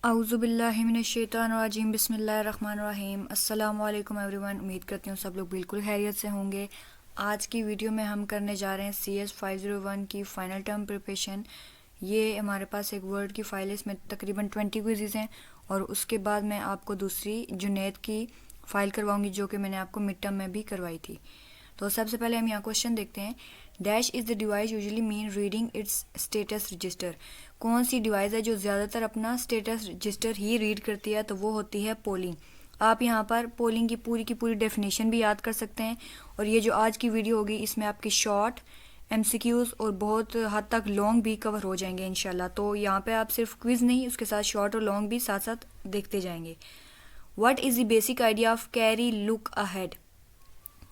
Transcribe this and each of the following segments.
औज़ुबिल्लाहिमिनश्शैतानिर्रजीम बिस्मिल्लाहिर्रहमानिर्रहीम अस्सलामु अलैकुम एवरीवन। उम्मीद करती हूँ सब लोग बिल्कुल खैरियत से होंगे। आज की वीडियो में हम करने जा रहे हैं CS 501 की फ़ाइनल टर्म प्रिपरेशन। ये हमारे पास एक वर्ड की फ़ाइल है, इसमें तकरीबन 20 क्विज़ेज़ हैं और उसके बाद मैं आपको दूसरी जुनैद की फ़ाइल करवाऊँगी जो कि मैंने आपको मिड टर्म में भी करवाई थी। तो सबसे पहले हम यहाँ क्वेश्चन देखते हैं। Dash is the device usually mean reading it's status register. कौन सी डिवाइस है जो ज़्यादातर अपना स्टेटस रजिस्टर ही रीड करती है? तो वो होती है पोलिंग। आप यहाँ पर पोलिंग की पूरी डेफिनेशन भी याद कर सकते हैं। और ये जो आज की वीडियो होगी इसमें आपकी शॉर्ट MCQs और बहुत हद तक लॉन्ग भी कवर हो जाएंगे इंशाल्लाह। तो यहाँ पे आप सिर्फ क्विज़ नहीं, उसके साथ शॉर्ट और लॉन्ग भी साथ साथ देखते जाएंगे। What is the basic idea of carry look ahead?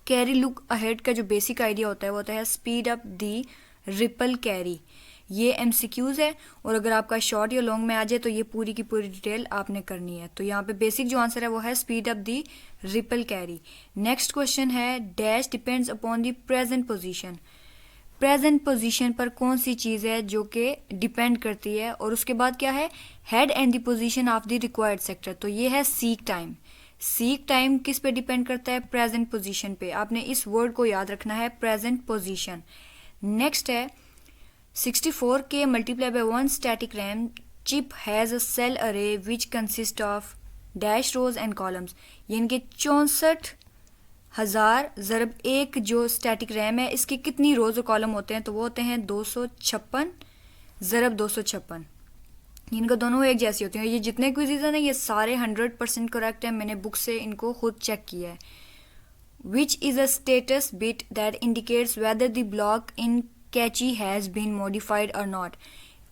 Carry look ahead का जो बेसिक आइडिया होता है वो होता है speed up the ripple carry. ये MCQs है और अगर आपका शॉर्ट या लॉन्ग में आ जाए तो ये पूरी की पूरी डिटेल आपने करनी है। तो यहाँ पे बेसिक जो आंसर है वो है speed up the ripple carry. Next question है dash depends upon the present position. Present position पर कौन सी चीज़ है जो कि डिपेंड करती है? और उसके बाद क्या है? Head and the position of the required sector. तो ये है सीक टाइम। सीक टाइम किस पे डिपेंड करता है? प्रेजेंट पोजीशन पे। आपने इस वर्ड को याद रखना है, प्रेजेंट पोजीशन। नेक्स्ट है 64K multiply by 1 static RAM chip has a cell array which consist of dash rows and columns. यानी कि 64,000 ज़रब एक जो स्टैटिक रैम है इसके कितनी रोज और कॉलम होते हैं? तो वो होते हैं 256 ज़रब 256। इनका दोनों एक जैसी होती हैं। ये जितने क्विज़ेज़ हैं ना ये सारे 100% करेक्ट हैं, मैंने बुक से इनको खुद चेक किया है। Which is a status bit that indicates whether the block in cache has been modified और नॉट।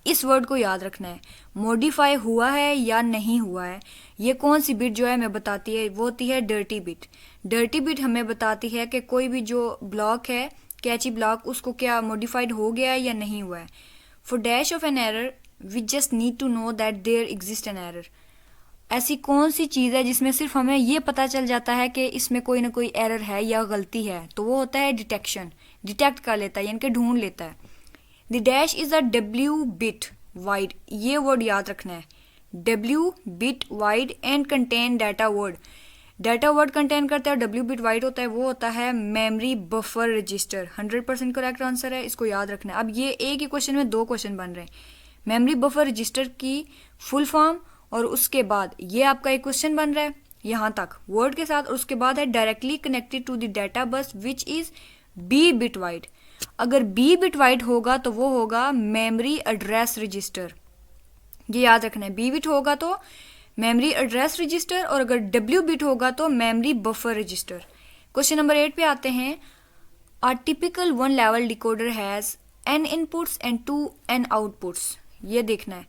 इस वर्ड को याद रखना है, मॉडिफाई हुआ है या नहीं हुआ है। ये कौन सी बिट जो है हमें बताती है? वो होती है डर्टी बिट। डर्टी बिट हमें बताती है कि कोई भी जो ब्लॉक है कैची ब्लॉक उसको क्या मॉडिफाइड हो गया है या नहीं हुआ है। For dash of an error we just need to know that there exist an error. ऐसी कौन सी चीज़ है जिसमें सिर्फ हमें ये पता चल जाता है कि इसमें कोई ना कोई एरर है या गलती है? तो वो होता है डिटेक्शन। डिटेक्ट कर लेता है यानी कि ढूंढ लेता है। The dash is a W bit wide. ये वर्ड याद रखना है, W bit wide and contain data word. Data word contain करता है, W बिट वाइड होता है, वो होता है memory buffer register. 100% correct answer है, इसको याद रखना है। अब ये एक ही क्वेश्चन में दो क्वेश्चन बन रहे हैं। मेमोरी बफर रजिस्टर की फुल फॉर्म और उसके बाद ये आपका एक क्वेश्चन बन रहा है यहाँ तक वर्ड के साथ, और उसके बाद है directly connected to the data bus which is B bit wide. अगर B बिट वाइड होगा तो वो होगा मेमोरी एड्रेस रजिस्टर। ये याद रखना है, B बिट होगा तो मेमोरी एड्रेस रजिस्टर और अगर W बिट होगा तो memory buffer register. Question number 8 पे आते हैं। A typical 1 level decoder has n inputs and 2 n outputs. ये देखना है,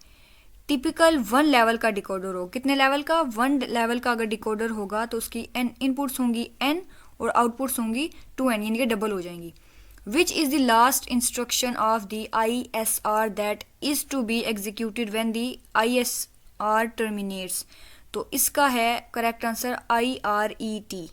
टिपिकल 1 लेवल का डिकोडर हो, कितने लेवल का? 1 लेवल का अगर डिकोडर होगा तो उसकी n इनपुट्स होंगी n और आउटपुट्स होंगी 2n, यानी कि डबल हो जाएंगी। Which is the last instruction of the ISR that is to be executed when the ISR terminates. तो इसका है करेक्ट आंसर IRET।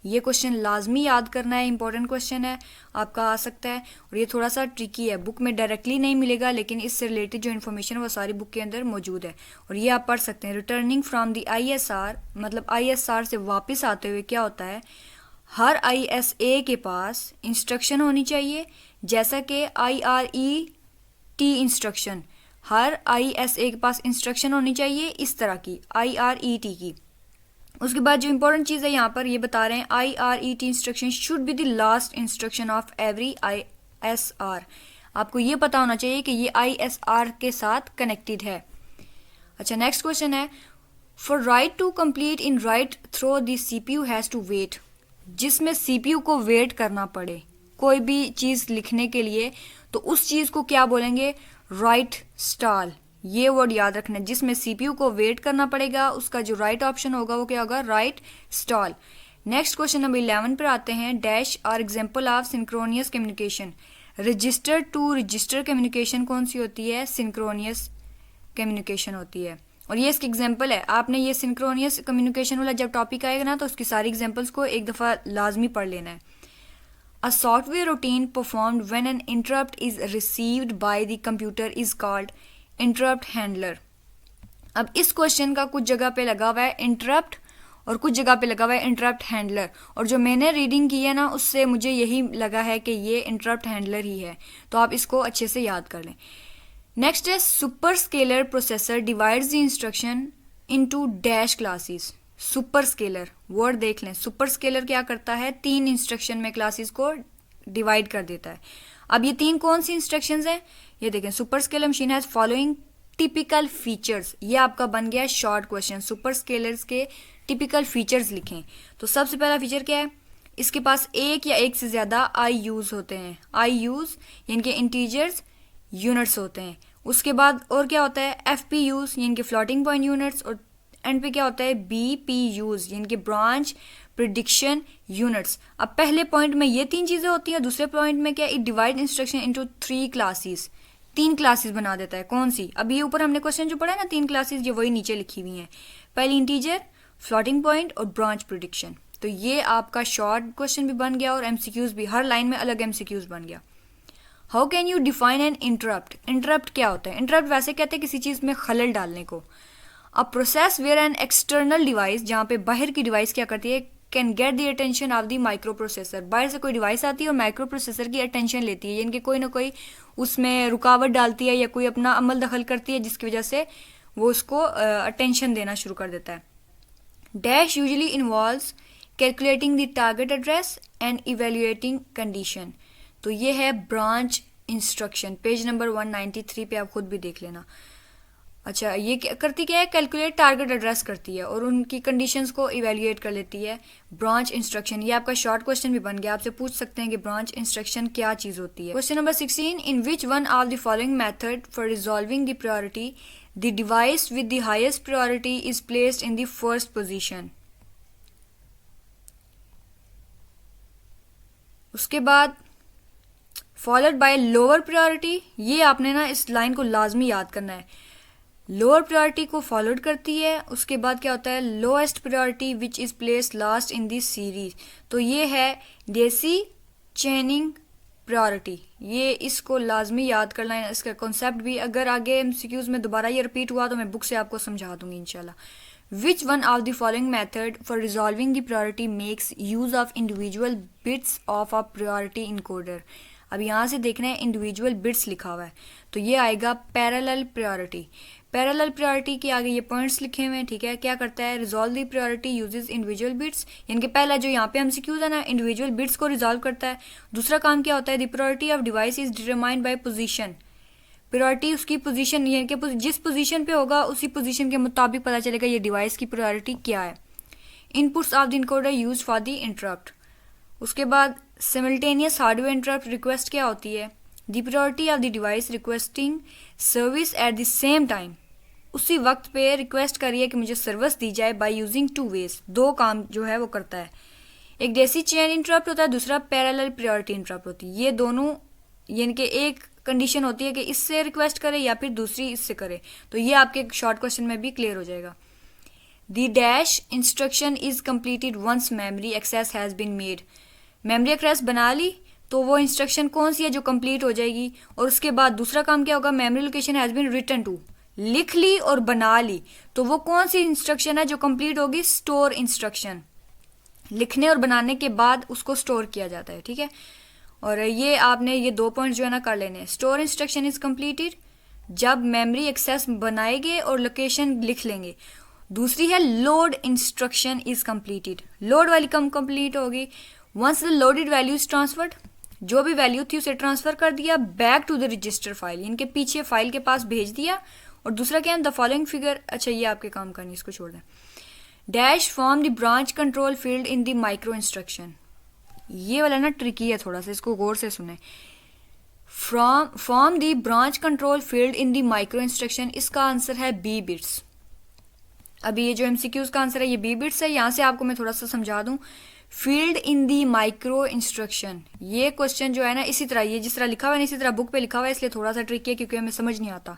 ये क्वेश्चन लाजमी याद करना है, इंपॉर्टेंट क्वेश्चन है, आपका आ सकता है और ये थोड़ा सा ट्रिकी है। बुक में डायरेक्टली नहीं मिलेगा लेकिन इससे रिलेटेड जो इन्फॉर्मेशन है वो सारी बुक के अंदर मौजूद है और ये आप पढ़ सकते हैं। रिटर्निंग फ्रॉम द ISR मतलब ISR से वापस आते हुए क्या होता है? हर ISA के पास इंस्ट्रक्शन होनी चाहिए जैसा कि IRET इंस्ट्रक्शन। हर ISA के पास इंस्ट्रक्शन होनी चाहिए इस तरह की IRET की। उसके बाद जो इंपॉर्टेंट चीज़ है यहाँ पर ये बता रहे हैं IRET instruction should be the last instruction of every ISR। आपको ये पता होना चाहिए कि ये ISR के साथ कनेक्टेड है। अच्छा, नेक्स्ट क्वेश्चन है for write to complete in write through the CPU has to wait. जिसमें CPU को वेट करना पड़े कोई भी चीज़ लिखने के लिए तो उस चीज़ को क्या बोलेंगे? Right stall. ये वर्ड याद रखना है, जिसमें CPU को वेट करना पड़ेगा उसका जो राइट ऑप्शन होगा वो क्या होगा? Write stall. Next question number 11 पर आते हैं। Dash are example of synchronous communication. Register to register communication कौन सी होती है? सिंक्रोनियस कम्युनिकेशन होती है और ये इसकी एग्जाम्पल है। आपने ये सिंक्रोनियस कम्युनिकेशन वाला जब टॉपिक आएगा ना तो उसकी सारी एग्जाम्पल्स को एक दफ़ा लाजमी पढ़ लेना है। A software routine performed when an interrupt is received by the computer is called interrupt handler. अब इस क्वेश्चन का कुछ जगह पे लगा हुआ है इंटरप्ट और कुछ जगह पे लगा हुआ है इंटरप्ट हैंडलर, और जो मैंने रीडिंग की है ना उससे मुझे यही लगा है कि ये इंटरप्ट हैंडलर ही है, तो आप इसको अच्छे से याद कर लें। नेक्स्ट है super scalar processor divides the instruction into dash classes. Super scalar word देख लें, सुपर स्केलर क्या करता है, 3 इंस्ट्रक्शन में क्लासेस को डिवाइड कर देता है। अब ये 3 कौन सी इंस्ट्रक्शंस हैं, ये देखें, super scalar machine has following typical features. ये आपका बन गया शॉर्ट क्वेश्चन, सुपर स्केलर्स के टिपिकल फीचर्स लिखें। तो सबसे पहला फीचर क्या है, इसके पास एक या एक से ज़्यादा आई यूज़ होते हैं, आई यूज़ यानी कि इंटीजर्स यूनिट्स होते हैं। उसके बाद और क्या होता है, एफ पी यूज़ यानी कि फ्लोटिंग पॉइंट यूनिट्स, और एंड पे क्या होता है, बी पी यूज़ यानी कि ब्रांच प्रिडिक्शन यूनिट्स। अब पहले पॉइंट में ये 3 चीज़ें होती हैं, दूसरे पॉइंट में क्या, it divide instruction into 3 classes, 3 classes बना देता है। कौन सी, अब ये ऊपर हमने क्वेश्चन जो पढ़ा है ना 3 क्लासेस, ये वही नीचे लिखी हुई हैं, पहली इंटीजर, फ्लोटिंग पॉइंट और ब्रांच प्रिडिक्शन। तो ये आपका शॉर्ट क्वेश्चन भी बन गया और एमसीक्यूज भी, हर लाइन में अलग एमसीक्यूज बन गया। How can you define an interrupt, interrupt क्या होता है, इंटरप्ट वैसे कहते हैं किसी चीज़ में खलल डालने को। A process where an external device, जहाँ पे बाहर की डिवाइस क्या करती है, can get the attention of the microprocessor, बाहर से कोई डिवाइस आती है और माइक्रो प्रोसेसर की अटेंशन लेती है, यानी कि कोई ना कोई उसमें रुकावट डालती है या कोई अपना अमल दखल करती है जिसकी वजह से वो उसको अटेंशन देना शुरू कर देता है। Dash usually involves calculating the target address and evaluating condition. तो ये है ब्रांच इंस्ट्रक्शन, पेज नंबर 193 पे आप खुद भी देख लेना। अच्छा, ये करती क्या है, कैलकुलेट टारगेट एड्रेस करती है और उनकी कंडीशंस को इवेल्युएट कर लेती है। ब्रांच इंस्ट्रक्शन, ये आपका शॉर्ट क्वेश्चन भी बन गया, आपसे पूछ सकते हैं कि ब्रांच इंस्ट्रक्शन क्या चीज़ होती है। Question number 16, in which one of the following method for resolving the priority the device with the highest priority is placed in the first position. उसके बाद फॉलोड बाय लोअर प्रायोरिटी, ये आपने ना इस line को लाजमी याद करना है, लोअर प्रायोरिटी को फॉलोड करती है। उसके बाद क्या होता है, lowest priority which is placed last in this series. तो ये है देसी चेनिंग प्रायोरिटी, ये इसको लाजमी याद करना है, इसका कॉन्सेप्ट भी। अगर आगे एमसीक्यूज में दोबारा ये रिपीट हुआ तो मैं बुक से आपको समझा दूंगी इंशाल्लाह। विच one of the following method for resolving the priority makes use of individual bits of a priority encoder. अब यहाँ से देखना है इंडिविजुअल बिट्स लिखा हुआ है, तो ये आएगा पैरेलल प्रायोरिटी। पैरेलल प्रायोरिटी के आगे ये पॉइंट्स लिखे हुए हैं, ठीक है। क्या करता है, resolve the priority uses individual bits, यानी कि पहला जो यहाँ पे एमसीक्यूज है ना, इंडिविजुअल बिट्स को रिजॉल्व करता है। दूसरा काम क्या होता है, the priority of device is determined by position. Priority उसकी पोजीशन, यानी कि जिस पोजीशन पे होगा उसी पोजीशन के मुताबिक पता चलेगा ये डिवाइस की प्रायोरिटी क्या है। Inputs of the encoder use for the interrupt. उसके बाद सिमल्टेनियस हार्डवेयर इंटरप्ट रिक्वेस्ट क्या होती है, the priority of the device requesting service at the same time, उसी वक्त पे रिक्वेस्ट करिए कि मुझे सर्विस दी जाए बाय यूजिंग 2 वेज, 2 काम जो है वो करता है। एक देसी चेन इंटरप्ट होता है, दूसरा पैरेलल प्रायोरिटी इंटरप्ट होती है। ये दोनों यानी कि एक कंडीशन होती है कि इससे रिक्वेस्ट करे या फिर दूसरी इससे करे, तो ये आपके शॉर्ट क्वेश्चन में भी क्लियर हो जाएगा। The dash instruction is completed once memory access has been made. Memory access बना ली तो वो इंस्ट्रक्शन कौन सी है जो कंप्लीट हो जाएगी। और उसके बाद दूसरा काम क्या होगा, memory location has been written to, लिख ली और बना ली, तो वो कौन सी इंस्ट्रक्शन है जो कंप्लीट होगी, स्टोर इंस्ट्रक्शन। लिखने और बनाने के बाद उसको स्टोर किया जाता है, ठीक है। और ये आपने ये 2 पॉइंट जो है ना कर लेने। स्टोर इंस्ट्रक्शन इज कंप्लीटेड जब मेमोरी एक्सेस बनाएंगे और लोकेशन लिख लेंगे। दूसरी है load instruction is completed, load वाली कम कंप्लीट होगी once the loaded value is transferred, जो भी वैल्यू थी उसे ट्रांसफर कर दिया back to the register file, इनके पीछे फाइल के पास भेज दिया। और दूसरा क्या है, द फॉलोइंग फिगर, अच्छा ये आपके काम करनी, इसको छोड़ दें। Dash form the branch control field in the micro instruction, ये वाला ना ट्रिकी है थोड़ा सा, इसको गौर से सुने। Form the branch control field in the micro instruction, इसका आंसर है बी बिट्स। अभी ये जो एमसीक्यूज का आंसर है ये बी बिट्स है। यहाँ से आपको मैं थोड़ा सा समझा दूं, फील्ड इन दी माइक्रो इंस्ट्रक्शन, ये क्वेश्चन जो है ना इसी तरह, ये जिस तरह लिखा हुआ है इसी तरह बुक पे लिखा हुआ है, इसलिए थोड़ा सा ट्रिकी है क्योंकि हमें समझ नहीं आता।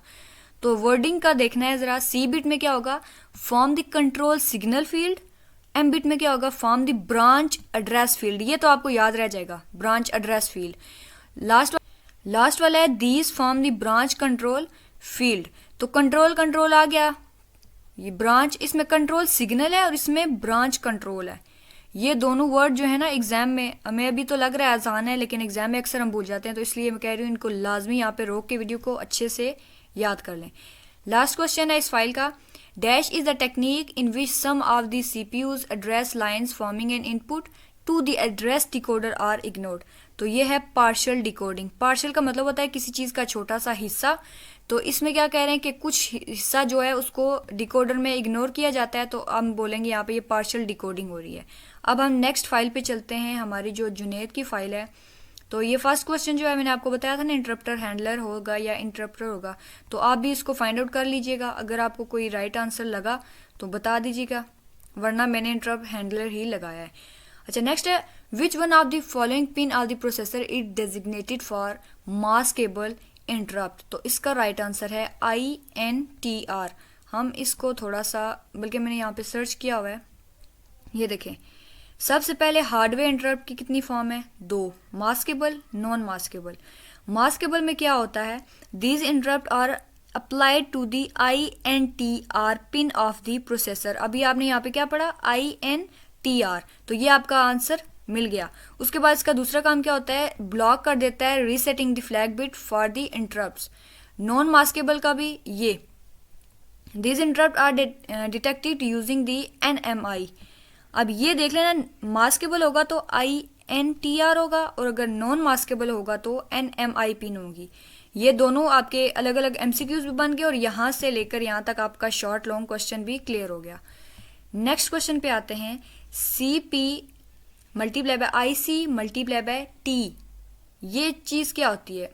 तो वर्डिंग का देखना है जरा। सी बिट में क्या होगा, form the control signal field. M bit में क्या होगा, form the branch address field. ये तो आपको याद रह जाएगा, ब्रांच एड्रेस फील्ड। लास्ट वाला है these form the branch control field. तो कंट्रोल आ गया, ये ब्रांच, इसमें कंट्रोल सिग्नल है और इसमें ब्रांच कंट्रोल है। ये दोनों वर्ड जो है ना एग्जाम में, हमें अभी तो लग रहा है आसान है लेकिन एग्जाम में अक्सर हम भूल जाते हैं, तो इसलिए मैं कह रही हूँ इनको लाजमी यहाँ पे रोक के वीडियो को अच्छे से याद कर लें। लास्ट क्वेश्चन है इस फाइल का, dash is the technique in which some of the CPU's address lines forming an input to the address decoder are ignored. तो ये है पार्शियल डिकोडिंग। पार्शियल का मतलब होता है किसी चीज़ का छोटा सा हिस्सा, तो इसमें क्या कह रहे हैं कि कुछ हिस्सा जो है उसको डिकोडर में इग्नोर किया जाता है, तो हम बोलेंगे यहाँ पे ये पार्शियल डिकोडिंग हो रही है। अब हम नेक्स्ट फाइल पे चलते हैं, हमारी जो जुनैद की फाइल है। तो ये फर्स्ट क्वेश्चन जो है मैंने आपको बताया था ना, इंटरप्टर हैंडलर होगा या इंटरप्टर होगा, तो आप भी इसको फाइंड आउट कर लीजिएगा। अगर आपको कोई राइट आंसर लगा तो बता दीजिएगा, वरना मैंने इंटरप्ट हैंडलर ही लगाया है। अच्छा, नेक्स्ट है, विच one of the following pin of the processor is designated for maskable interrupt. तो इसका राइट आंसर है INTR। हम इसको थोड़ा सा, बल्कि मैंने यहाँ पे सर्च किया हुआ है, ये देखें। सबसे पहले हार्डवेयर इंटरप्ट की कितनी फॉर्म है? 2, मास्केबल, नॉन मास्केबल। मास्केबल में क्या होता है, these interrupt are applied to the INTR pin of the processor. अभी आपने यहाँ पे क्या पढ़ा, INTR, तो ये आपका आंसर मिल गया। उसके बाद इसका दूसरा काम क्या होता है, ब्लॉक कर देता है resetting the flag bit for the interrupts. Non maskable का भी ये, this interrupt are detected using the NMI। अब ये देख लेना, मास्केबल होगा तो INTR होगा और अगर नॉन मास्केबल होगा तो NMI पिन होगी। ये दोनों आपके अलग अलग MCQs भी बन गए और यहाँ से लेकर यहाँ तक आपका शॉर्ट लॉन्ग क्वेश्चन भी क्लियर हो गया। नेक्स्ट क्वेश्चन पे आते हैं, CP multiply by IC multiply by T, ये चीज क्या होती है?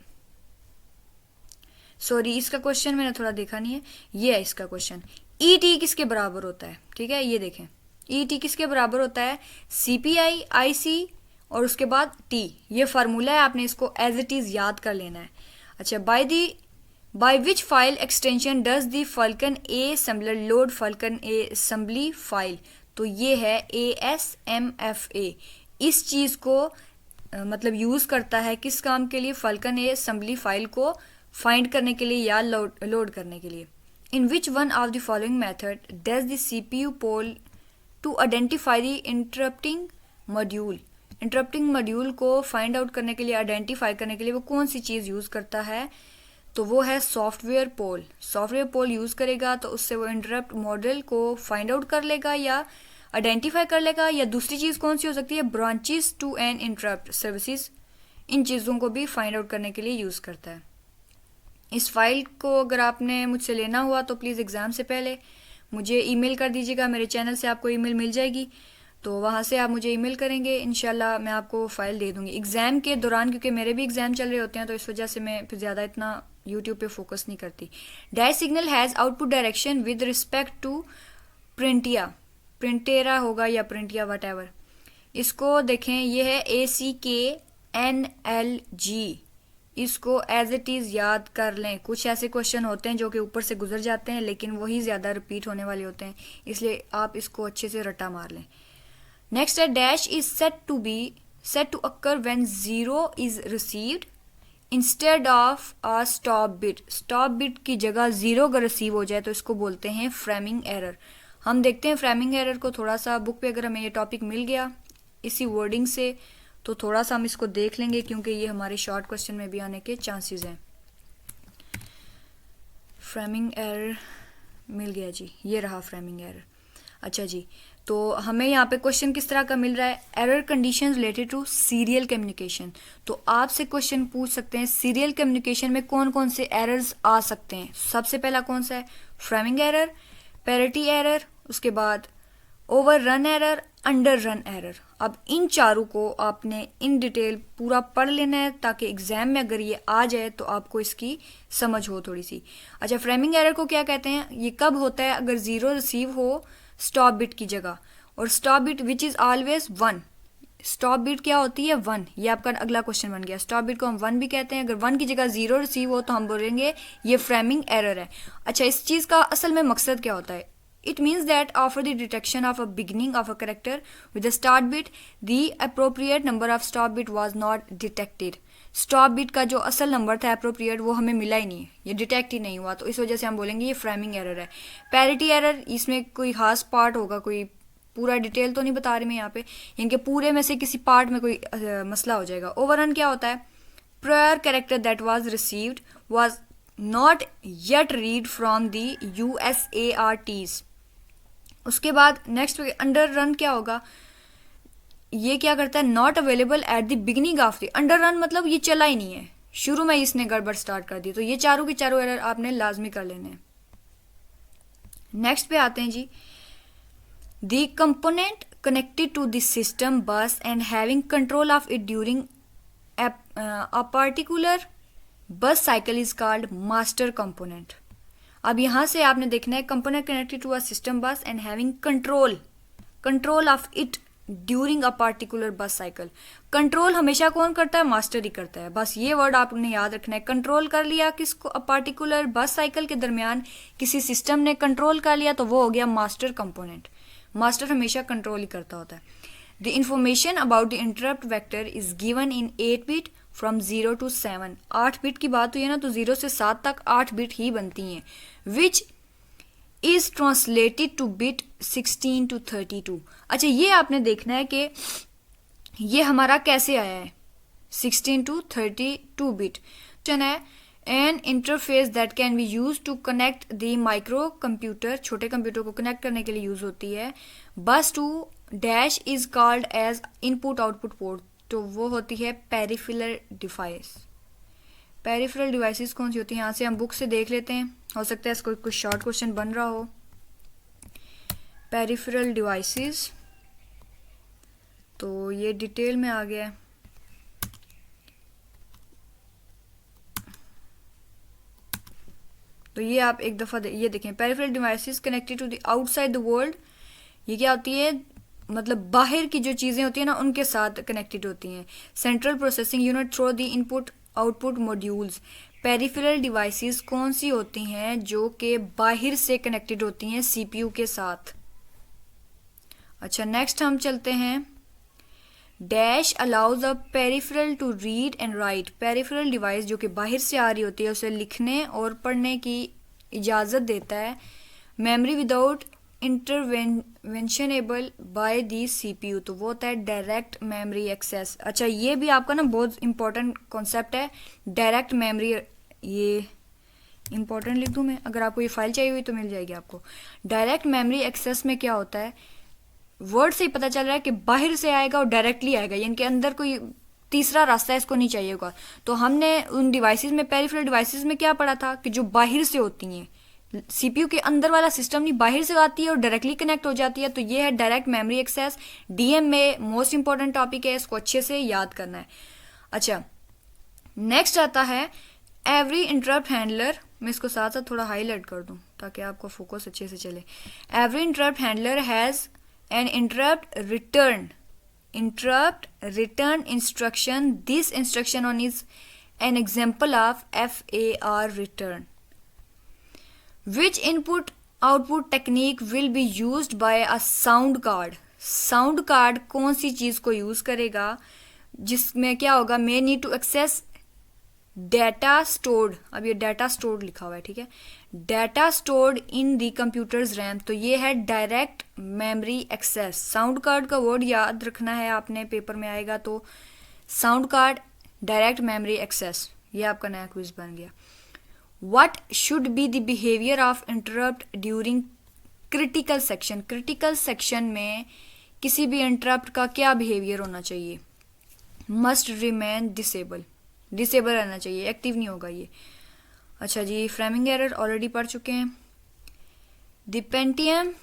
सॉरी, इसका क्वेश्चन मैंने थोड़ा देखा नहीं है, ये है इसका क्वेश्चन। ET किसके बराबर होता है? ठीक है, ये देखें, ET किसके बराबर होता है? CPI IC और उसके बाद T। ये फार्मूला है, आपने इसको एज इट इज याद कर लेना है। अच्छा, by which file extension does the falcon A assembler load falcon A assembly file. तो ये है ASMFA। इस चीज को मतलब यूज करता है किस काम के लिए? फाल्कन A असेंबली फाइल को फाइंड करने के लिए या लोड करने के लिए। In which one of the following method does the CPU poll to identify the interrupting module. Interrupting module को फाइंड आउट करने के लिए, आइडेंटिफाई करने के लिए वो कौन सी चीज़ यूज़ करता है? तो वो है सॉफ्टवेयर पोल। सॉफ्टवेयर पोल यूज़ करेगा तो उससे वो इंटरप्ट मॉडल को फाइंड आउट कर लेगा या आइडेंटिफाई कर लेगा। या दूसरी चीज़ कौन सी हो सकती है? Branches to an interrupt services. इन चीज़ों को भी फाइंड आउट करने के लिए यूज़ करता है। इस फाइल को अगर आपने मुझसे लेना हुआ तो प्लीज़ एग्ज़ाम से पहले मुझे ईमेल कर दीजिएगा। मेरे चैनल से आपको ईमेल मिल जाएगी, तो वहाँ से आप मुझे ईमेल करेंगे, इंशाल्लाह मैं आपको फ़ाइल दे दूँगी। एग्ज़ाम के दौरान, क्योंकि मेरे भी एग्ज़ाम चल रहे होते हैं, तो इस वजह से मैं फिर ज़्यादा इतना यूट्यूब पे फोकस नहीं करती। Dash signal has output direction with respect to प्रिंटिया। प्रिंटेरा होगा या प्रिंटिया, वट एवर। इसको देखें, ये है ACKNLG। इसको एज इट इज़ याद कर लें। कुछ ऐसे क्वेश्चन होते हैं जो कि ऊपर से गुजर जाते हैं लेकिन वही ज़्यादा रिपीट होने वाले होते हैं, इसलिए आप इसको अच्छे से रट्टा मार लें। नेक्स्ट है, dash is set to occur when 0 is received instead of a stop bit. Stop bit की जगह 0 अगर रिसीव हो जाए तो इसको बोलते हैं फ्रेमिंग एरर। हम देखते हैं फ्रेमिंग एरर को थोड़ा सा, बुक पे अगर हमें ये टॉपिक मिल गया इसी वर्डिंग से तो थोड़ा सा हम इसको देख लेंगे, क्योंकि ये हमारे शॉर्ट क्वेश्चन में भी आने के चांसेस हैं। फ्रेमिंग एरर मिल गया जी, ये रहा फ्रेमिंग एरर। अच्छा जी, तो हमें यहाँ पे क्वेश्चन किस तरह का मिल रहा है? Error condition related to serial communication. तो आपसे क्वेश्चन पूछ सकते हैं सीरियल कम्युनिकेशन में कौन कौन से एरर्स आ सकते हैं। सबसे पहला कौन सा है? फ्रेमिंग एरर, पैरिटी एरर, उसके बाद over run error, under run error. अब इन चारों को आपने इन डिटेल पूरा पढ़ लेना है ताकि एग्जाम में अगर ये आ जाए तो आपको इसकी समझ हो थोड़ी सी। अच्छा, फ्रेमिंग एरर को क्या कहते हैं? ये कब होता है? अगर 0 रिसीव हो स्टॉप बिट की जगह, और stop bit which is always 1। Stop bit क्या होती है? 1। ये आपका अगला क्वेश्चन बन गया। स्टॉप बिट को हम 1 भी कहते हैं। अगर 1 की जगह 0 रिसीव हो तो हम बोलेंगे ये फ्रेमिंग एरर है। अच्छा, इस चीज़ का असल में मकसद क्या होता है? It means that after the detection of a beginning of a character with a start bit, the appropriate number of stop bit was not detected. Stop bit का जो असल नंबर था अप्रोप्रिएट वो हमें मिला ही नहीं है, ये डिटेक्ट ही नहीं हुआ, तो इस वजह से हम बोलेंगे ये फ्रेमिंग एरर है। पैरिटी एरर, इसमें कोई खास पार्ट होगा, कोई पूरा डिटेल तो नहीं बता रही मैं यहाँ पे, इनके पूरे में से किसी पार्ट में कोई मसला हो जाएगा। ओवररन क्या होता है, prior character that was received was not yet read from the USARTs। उसके बाद नेक्स्ट अंडर रन क्या होगा, ये क्या करता है, not available at the beginning of the, under run मतलब ये चला ही नहीं है, शुरू में इसने गड़बड़ स्टार्ट कर दी, तो ये चारों की चारों एरर आपने लाजमी कर लेने हैं। नेक्स्ट पे आते हैं जी, the component connected to the system bus and having control of it during a particular bus cycle is called master component. अब यहाँ से आपने देखना है, component connected to a system bus and having control of it during a particular bus cycle. Control हमेशा कौन करता है, मास्टर ही करता है, बस ये वर्ड आपने याद रखना है। कंट्रोल कर लिया किसको, अ पार्टिकुलर बस साइकिल के दरमियान किसी सिस्टम ने कंट्रोल कर लिया, तो वो हो गया मास्टर कंपोनेंट। मास्टर हमेशा कंट्रोल ही करता होता है। The information about the interrupt vector is given in 8 bit from 0 to 7। 8 bit की बात हुई है ना, तो 0 से 7 तक 8 बिट ही बनती हैं, which is translated two bit 16 to 32। अच्छा, ये आपने देखना है कि ये हमारा कैसे आया है, 16 to 32 बिट है। An interface that can be use to connect the microcomputer, छोटे कंप्यूटर को कनेक्ट करने के लिए यूज होती है। Bus to dash is called as input output port, तो वो होती है पेरिफेरल डिवाइस। पेरिफेरल डिवाइसेस कौन सी होती हैं, यहाँ से हम बुक से देख लेते हैं, हो सकता है इसको कुछ शॉर्ट क्वेश्चन बन रहा हो। पेरिफेरल डिवाइसेस, तो ये डिटेल में आ गया है। तो ये आप एक दफ़ा ये देखें, peripheral devices connected to the outside the world, ये क्या होती है, मतलब बाहर की जो चीज़ें होती हैं ना उनके साथ कनेक्टेड होती हैं। Central processing unit through the input output modules. Peripheral devices कौन सी होती हैं, जो कि बाहर से कनेक्टेड होती हैं CPU के साथ। अच्छा, नेक्स्ट हम चलते हैं, dash allows a peripheral to read and write. Peripheral device जो कि बाहर से आ रही होती है उसे लिखने और पढ़ने की इजाज़त देता है। Memory without intervention by the CPU, तो वो होता है डायरेक्ट मेमोरी एक्सेस। अच्छा, ये भी आपका ना बहुत इंपॉर्टेंट कॉन्सेप्ट है, डायरेक्ट मेमोरी, ये इंपॉर्टेंट लिख दूँ मैं, अगर आपको ये फाइल चाहिए हुई तो मिल जाएगी आपको। डायरेक्ट मेमोरी एक्सेस में क्या होता है, वर्ड से ही पता चल रहा है कि बाहर से आएगा और डायरेक्टली आएगा, यानी कि अंदर कोई तीसरा रास्ता इसको नहीं चाहिए होगा। तो हमने उन डिवाइसेस में, पेरिफेरल डिवाइसेस में क्या पढ़ा था कि जो बाहर से होती हैं, CPU के अंदर वाला सिस्टम नहीं, बाहर से आती है और डायरेक्टली कनेक्ट हो जाती है, तो ये है डायरेक्ट मेमोरी एक्सेस। DM में मोस्ट इंपॉर्टेंट टॉपिक है, इसको अच्छे से याद करना है। अच्छा, नेक्स्ट आता है एवरी इंटरप्ट हैंडलर, मैं इसको साथ साथ थोड़ा हाईलाइट कर दूं ताकि आपको फोकस अच्छे से चले। Every interrupt handler has an interrupt return instruction. This instruction on is an example of FAR return. Which input output technique will be used by a sound card? Sound card कौन सी चीज़ को use करेगा, जिसमें क्या होगा, may need to access data stored, अब ये data stored लिखा हुआ है, ठीक है, data stored in the computers RAM, तो ये है direct memory access. Sound card का वर्ड याद रखना है आपने, पेपर में आएगा, तो sound card direct memory access, ये आपका नया क्विज बन गया। What should be the behavior of interrupt during critical section? Critical section में किसी भी इंटरप्ट का क्या बिहेवियर होना चाहिए, मस्ट रिमेन डिसेबल रहना चाहिए, एक्टिव नहीं होगा ये। अच्छा जी, फ्रेमिंग एरर ऑलरेडी पढ़ चुके हैं। The Pentium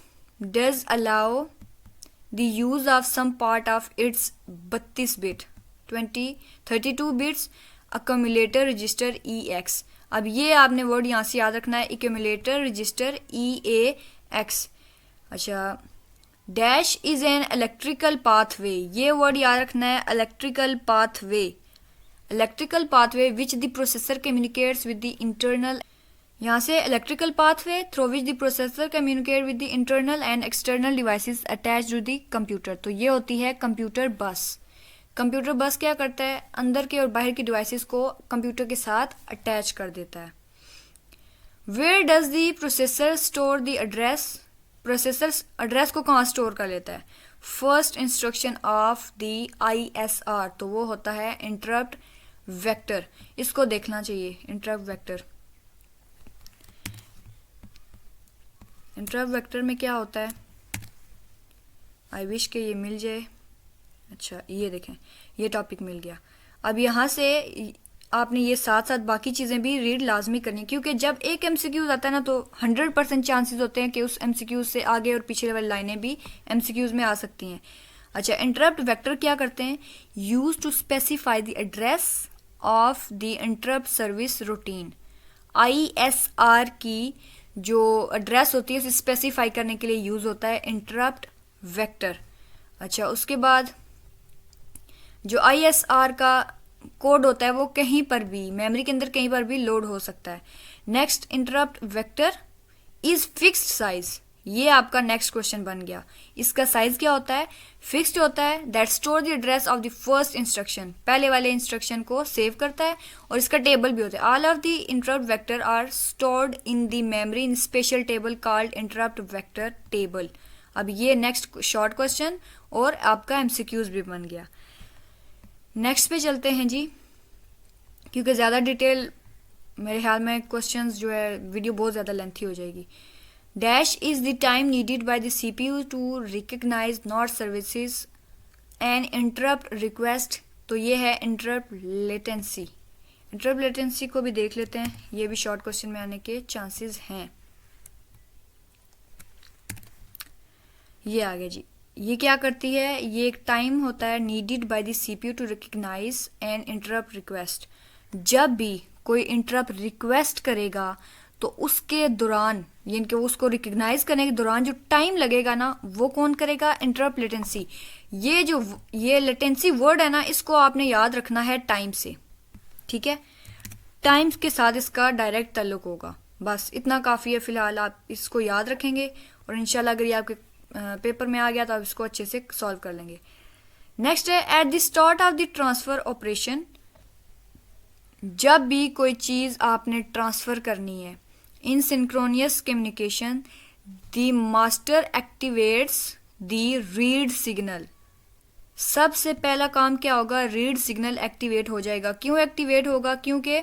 does allow the use of some part of its 32 bit 32 bits accumulator register EX। अब ये आपने वर्ड यहाँ से याद रखना है, एक्यूमुलेटर रजिस्टर EAX। अच्छा, dash is an electrical pathway, ये वर्ड याद रखना है, electrical pathway which the processor communicates with the internal, यहाँ से electrical pathway through which the processor communicate with the internal and external devices attached to the computer, तो ये होती है कंप्यूटर बस। कंप्यूटर बस क्या करता है, अंदर के और बाहर की डिवाइसेस को कंप्यूटर के साथ अटैच कर देता है। Where does the processor store the address, processor address को कहाँ स्टोर कर लेता है, first instruction of the ISR, तो वो होता है इंटरप्ट वेक्टर। इसको देखना चाहिए, इंटरप्ट वेक्टर। इंटरप्ट वेक्टर में क्या होता है, आई विश के ये मिल जाए। अच्छा ये देखें, ये टॉपिक मिल गया। अब यहाँ से आपने ये साथ साथ बाकी चीज़ें भी रीड लाजमी करनी, क्योंकि जब एक MCQ आता है ना तो 100% चांसेस होते हैं कि उस MCQ से आगे और पीछे वाली लाइनें भी MCQs में आ सकती हैं। अच्छा, इंटरप्ट वेक्टर क्या करते हैं, use to specify the address of the interrupt service routine. ISR की जो एड्रेस होती है उसे स्पेसिफाई करने के लिए यूज होता है इंटरप्ट वेक्टर। अच्छा, उसके बाद जो ISR का कोड होता है वो कहीं पर भी, मेमोरी के अंदर कहीं पर भी लोड हो सकता है। Next, interrupt vector is fixed size, ये आपका नेक्स्ट क्वेश्चन बन गया। इसका साइज क्या होता है, फिक्स्ड होता है। That store the address of the first instruction, पहले वाले इंस्ट्रक्शन को सेव करता है। और इसका टेबल भी होता है। All of the interrupt vector are stored in the memory in special table called interrupt vector table. अब ये नेक्स्ट शॉर्ट क्वेश्चन और आपका MCQs भी बन गया। नेक्स्ट पे चलते हैं जी, क्योंकि ज़्यादा डिटेल मेरे ख्याल में क्वेश्चंस जो है वीडियो बहुत ज़्यादा लेंथी हो जाएगी। Dash is the time needed by the CPU to recognize not services and interrupt request, तो ये है इंटरप्ट लेटेंसी। इंटरप्ट लेटेंसी को भी देख लेते हैं, ये भी शॉर्ट क्वेश्चन में आने के चांसेस हैं। ये आ गया जी। ये क्या करती है, ये एक टाइम होता है needed by the CPU to recognize an interrupt request. जब भी कोई इंटरप्ट रिक्वेस्ट करेगा तो उसके दौरान, यानी कि उसको रिकग्नाइज करने के दौरान जो टाइम लगेगा ना, वो कौन करेगा, इंटरप्ट लेटेंसी। ये लेटेंसी वर्ड है ना, इसको आपने याद रखना है टाइम से, ठीक है। टाइम के साथ इसका डायरेक्ट ताल्लुक होगा, बस इतना काफ़ी है। फिलहाल आप इसको याद रखेंगे और इंशाल्लाह अगर ये आपके पेपर में आ गया तो आप इसको अच्छे से सॉल्व कर लेंगे। नेक्स्ट है, at the start of the transfer operation, जब भी कोई चीज़ आपने ट्रांसफ़र करनी है in synchronous communication the master activates the read signal. सबसे पहला काम क्या होगा, रीड सिग्नल एक्टिवेट हो जाएगा। क्यों एक्टिवेट होगा, क्योंकि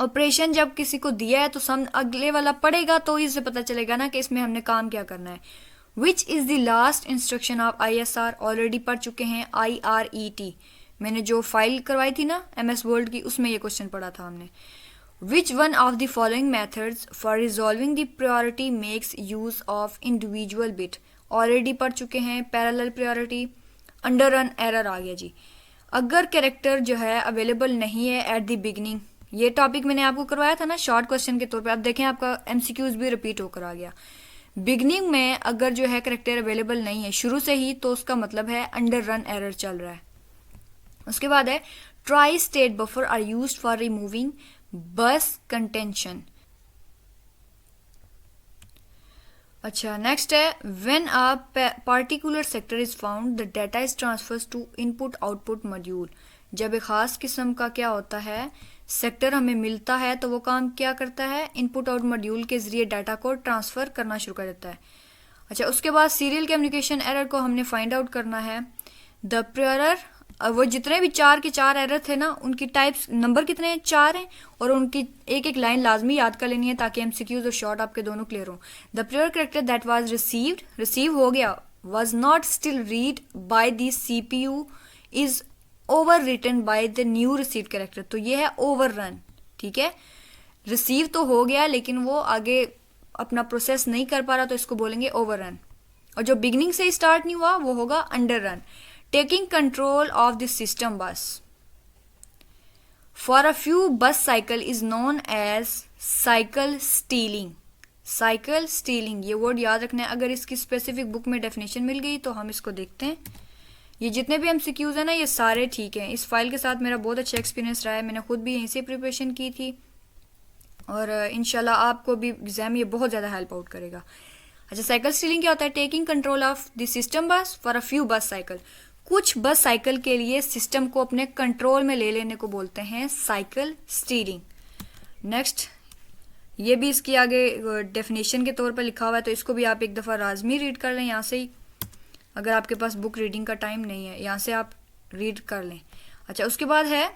ऑपरेशन जब किसी को दिया है तो सम अगले वाला पढ़ेगा तो इससे पता चलेगा ना कि इसमें हमने काम क्या करना है। Which is the last instruction of ISR, already पढ़ चुके हैं, IRET। मैंने जो फाइल करवाई थी ना MS वर्ल्ड की, उसमें ये क्वेश्चन पढ़ा था हमने। Which one of the following methods for resolving the priority makes use of individual bit, already पढ़ चुके हैं। Parallel priority, underrun error आ गया जी। अगर कैरेक्टर जो है अवेलेबल नहीं है एट द बिगनिंग, ये टॉपिक मैंने आपको करवाया था ना शॉर्ट क्वेश्चन के तौर पे, आप देखें आपका MCQs भी रिपीट होकर आ गया। बिगनिंग में अगर जो है कैरेक्टर अवेलेबल नहीं है शुरू से ही, तो उसका मतलब है अंडर रन एरर चल रहा है। उसके बाद है, tri state buffer are used for removing bus contention. अच्छा, नेक्स्ट है, when a particular sector is found the data is transfers to input output module. जब एक खास किस्म का क्या होता है, सेक्टर हमें मिलता है तो वो काम क्या करता है, इनपुट आउट मॉड्यूल के जरिए डाटा को ट्रांसफ़र करना शुरू कर देता है। अच्छा, उसके बाद सीरियल कम्युनिकेशन एरर को हमने फाइंड आउट करना है। द प्रेयर, वो जितने भी 4 के 4 एरर थे ना, उनकी टाइप्स नंबर कितने हैं, 4 हैं, और उनकी एक एक लाइन लाजमी याद कर लेनी है ताकि MCQs और शॉर्ट आपके दोनों क्लियर हों। The prior character that was received, receive हो गया, was not still read by the CPU is overwritten by the new receive character, तो ये है ओवर रन, ठीक है। रिसीव तो हो गया लेकिन वो आगे अपना प्रोसेस नहीं कर पा रहा, तो इसको बोलेंगे ओवर रन। और जो बिगनिंग से स्टार्ट नहीं हुआ वो होगा underrun. Taking control of the system bus for a few bus cycle is known as cycle stealing. Cycle stealing, ये वर्ड याद रखना है। अगर इसकी स्पेसिफिक बुक में डेफिनेशन मिल गई तो हम इसको देखते हैं। ये जितने भी MCQs हैं ना, ये सारे ठीक हैं। इस फाइल के साथ मेरा बहुत अच्छा एक्सपीरियंस रहा है, मैंने खुद भी यहीं से प्रिपरेशन की थी और इंशाल्लाह आपको भी एग्जाम ये बहुत ज़्यादा हेल्प आउट करेगा। अच्छा, साइकिल स्टीलिंग क्या होता है, taking control of the system bus for a few bus cycle. कुछ बस साइकिल के लिए सिस्टम को अपने कंट्रोल में ले लेने को बोलते हैं साइकिल स्टीयरिंग। नेक्स्ट, ये भी इसकी आगे डेफिनेशन के तौर पर लिखा हुआ है, तो इसको भी आप एक दफ़ा लाजमी रीड कर लें यहाँ से ही, अगर आपके पास बुक रीडिंग का टाइम नहीं है यहाँ से आप रीड कर लें। अच्छा, उसके बाद है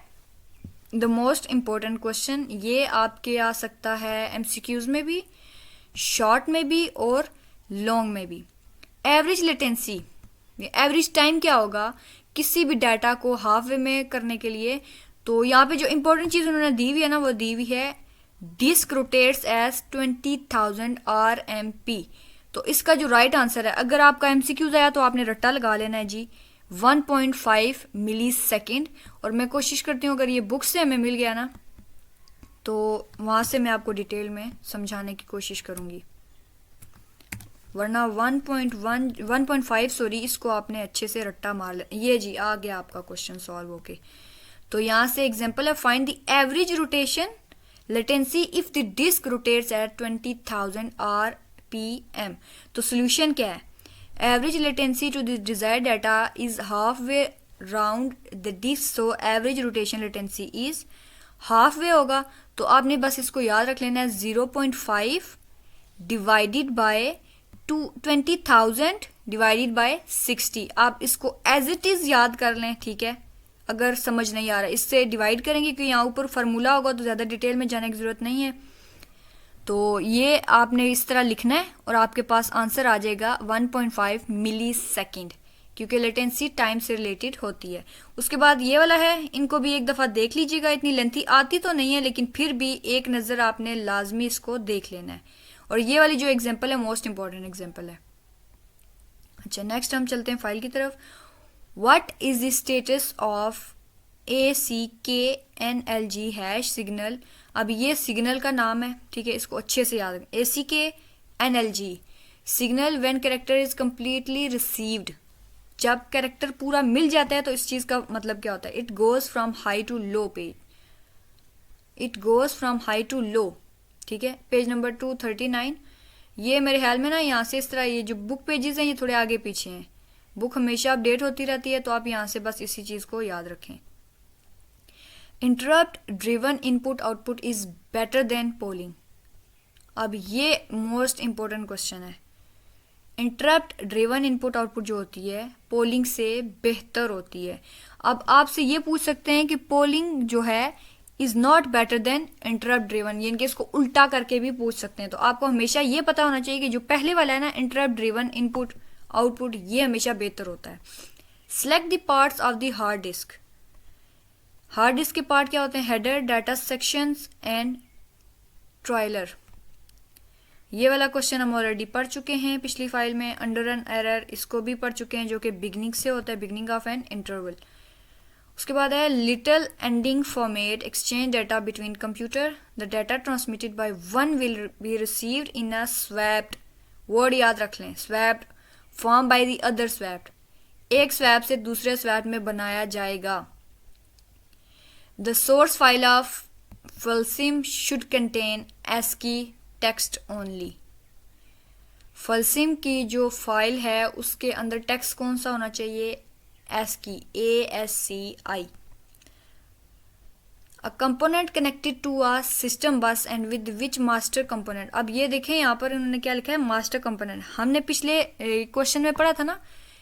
द मोस्ट इम्पोर्टेंट क्वेश्चन। ये आपके आ सकता है एमसीक्यूज में भी, शॉर्ट में भी और लॉन्ग में भी। एवरेज लेटेंसी, एवरेज टाइम क्या होगा किसी भी डाटा को हाफ वे में करने के लिए। तो यहाँ पे जो इंपॉर्टेंट चीज़ उन्होंने दी हुई है ना, वो दी हुई है डिस्क रोटेट्स एज 20,000 RMP। तो इसका जो राइट आंसर है, अगर आपका एमसीक्यूज आया तो आपने रट्टा लगा लेना है जी, 1.5 मिली सेकेंड। और मैं कोशिश करती हूँ अगर ये बुक से हमें मिल गया ना तो वहाँ से मैं आपको डिटेल में समझाने की कोशिश करूँगी, वरना 1.5 सॉरी, इसको आपने अच्छे से रट्टा मार लिया। ये जी आ गया आपका क्वेश्चन सॉल्व होके। तो यहाँ से एग्जांपल है, find the average rotation latency if the disk rotates at 20,000 RPM। तो सोल्यूशन क्या है, average latency to the desired data is half way round the disk, so average rotation latency is half way होगा। तो आपने बस इसको याद रख लेना है, 0.5 डिवाइडेड बाय 20,000 डिवाइडेड बाय 60। आप इसको एज इट इज याद कर लें, ठीक है। अगर समझ नहीं आ रहा, इससे डिवाइड करेंगे क्योंकि यहाँ ऊपर फार्मूला होगा तो ज़्यादा डिटेल में जाने की ज़रूरत नहीं है। तो ये आपने इस तरह लिखना है और आपके पास आंसर आ जाएगा 1.5 मिली सेकेंड, क्योंकि लेटेंसी टाइम से रिलेटेड होती है। उसके बाद ये वाला है, इनको भी एक दफ़ा देख लीजिएगा, इतनी लेंथी आती तो नहीं है लेकिन फिर भी एक नज़र आपने लाजमी इसको देख लेना है। और ये वाली जो एग्जांपल है मोस्ट इंपॉर्टेंट एग्जांपल है। अच्छा, नेक्स्ट हम चलते हैं फाइल की तरफ। What is the status of ACKNLG hash signal. अब ये सिग्नल का नाम है, ठीक है, इसको अच्छे से याद रखें। ACKNLG signal when character is completely received, जब कैरेक्टर पूरा मिल जाता है तो इस चीज़ का मतलब क्या होता है, it goes from high to low page, it goes from high to low, ठीक है। Page number 239। ये मेरे ख्याल में ना यहाँ से इस तरह, ये जो बुक पेजेस हैं ये थोड़े आगे पीछे हैं, बुक हमेशा अपडेट होती रहती है, तो आप यहाँ से बस इसी चीज़ को याद रखें। Interrupt driven input output is better than polling. अब ये मोस्ट इंपॉर्टेंट क्वेश्चन है। इंटरप्ट ड्रिवन इनपुट आउटपुट जो होती है पोलिंग से बेहतर होती है। अब आपसे ये पूछ सकते हैं कि पोलिंग जो है is not better than interrupt driven, यानी कि इसको उल्टा करके भी पूछ सकते हैं। तो आपको हमेशा ये पता होना चाहिए कि जो पहले वाला है ना, इंटरप्ट ड्रिवन इनपुट आउटपुट, ये हमेशा बेहतर होता है। Select the parts of the hard disk. Hard disk के पार्ट क्या होते हैं, हेडर, डाटा सेक्शंस एंड ट्रायलर। ये वाला क्वेश्चन हम ऑलरेडी पढ़ चुके हैं पिछली फाइल में। अंडर एन एरर, इसको भी पढ़ चुके हैं, जो कि बिगनिंग से होता है, बिगनिंग ऑफ एन इंटरवल। उसके बाद है little endian format exchange data between computer, the data transmitted by one will be received in a swapped, word याद रख लें, swapped form by the other swapped, एक स्वैप से दूसरे स्वैप में बनाया जाएगा। द सोर्स फाइल ऑफ फलसिम should contain ASCII text only. फलसिम की जो फाइल है उसके अंदर टेक्स्ट कौन सा होना चाहिए, ASCII, ASCII। A component connected to a system bus and with which master component. अब ये देखें यहाँ पर उन्होंने क्या लिखा है, मास्टर कंपोनेंट। हमने पिछले क्वेश्चन में पढ़ा था ना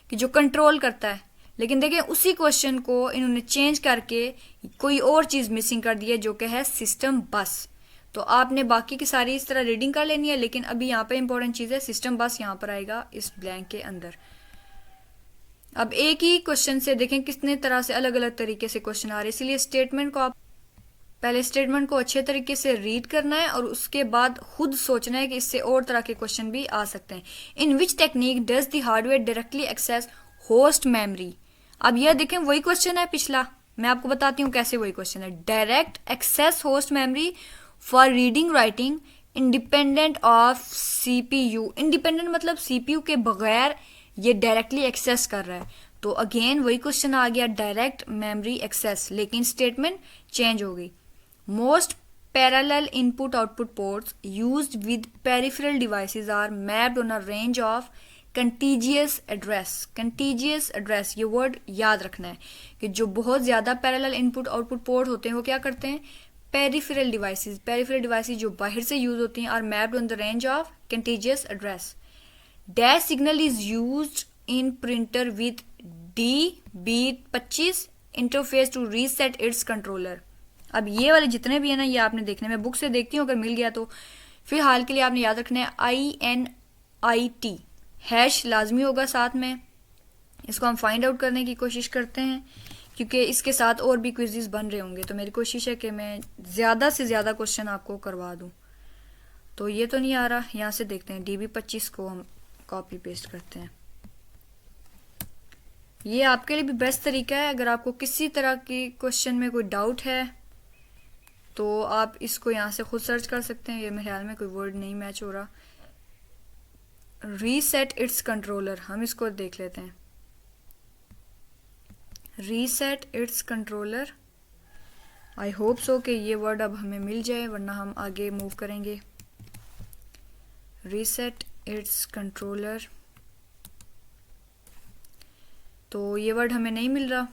कि जो कंट्रोल करता है, लेकिन देखें उसी क्वेश्चन को इन्होंने चेंज करके कोई और चीज़ मिसिंग कर दी है, जो कि है सिस्टम बस। तो आपने बाकी की सारी इस तरह रीडिंग कर लेनी है, लेकिन अभी यहाँ पे इंपॉर्टेंट चीज़ है सिस्टम बस, यहाँ पर आएगा इस ब्लैंक के अंदर। अब एक ही क्वेश्चन से देखें कितने तरह से अलग अलग तरीके से क्वेश्चन आ रहे हैं, इसलिए स्टेटमेंट को आप पहले स्टेटमेंट को अच्छे तरीके से रीड करना है और उसके बाद खुद सोचना है कि इससे और तरह के क्वेश्चन भी आ सकते हैं। In which technique does the hardware directly access host memory. अब यह देखें वही क्वेश्चन है पिछला, मैं आपको बताती हूँ कैसे वही क्वेश्चन है। Direct access host memory for reading writing independent of CPU। Independent मतलब CPU के बगैर ये डायरेक्टली एक्सेस कर रहा है। तो अगेन वही क्वेश्चन आ गया, डायरेक्ट मेमोरी एक्सेस, लेकिन स्टेटमेंट चेंज हो गई। Most parallel input output ports used with peripheral devices are mapped on a range of contiguous address, ये वर्ड याद रखना है कि जो बहुत ज़्यादा पैरेलल इनपुट आउटपुट पोर्ट होते हैं वो क्या करते हैं, पेरिफेरल डिवाइसेस जो बाहर से यूज होती हैं, are mapped on the range of contiguous address. Dash signal is used in printer with DB25 interface to reset its controller. अब ये वाले जितने भी है ना, ये आपने देखने में बुक से देखती हूँ, अगर मिल गया तो फिलहाल के लिए आपने याद रखना है INIT, हैश लाजमी होगा साथ में। इसको हम फाइंड आउट करने की कोशिश करते हैं क्योंकि इसके साथ और भी क्विज़ेस बन रहे होंगे, तो मेरी कोशिश है कि मैं ज़्यादा से ज़्यादा क्वेश्चन आपको करवा दूँ। तो ये तो नहीं आ रहा, यहाँ से देखते हैं, DB25 को हम कॉपी पेस्ट करते हैं। ये आपके लिए भी बेस्ट तरीका है, अगर आपको किसी तरह की क्वेश्चन में कोई डाउट है तो आप इसको यहाँ से खुद सर्च कर सकते हैं। ये मेरे ख्याल में कोई वर्ड नहीं मैच हो रहा। रीसेट इट्स कंट्रोलर, हम इसको देख लेते हैं। Reset its controller, I hope so कि ये वर्ड अब हमें मिल जाए, वरना हम आगे मूव करेंगे। रीसेट इट्स कंट्रोलर, तो ये वर्ड हमें नहीं मिल रहा,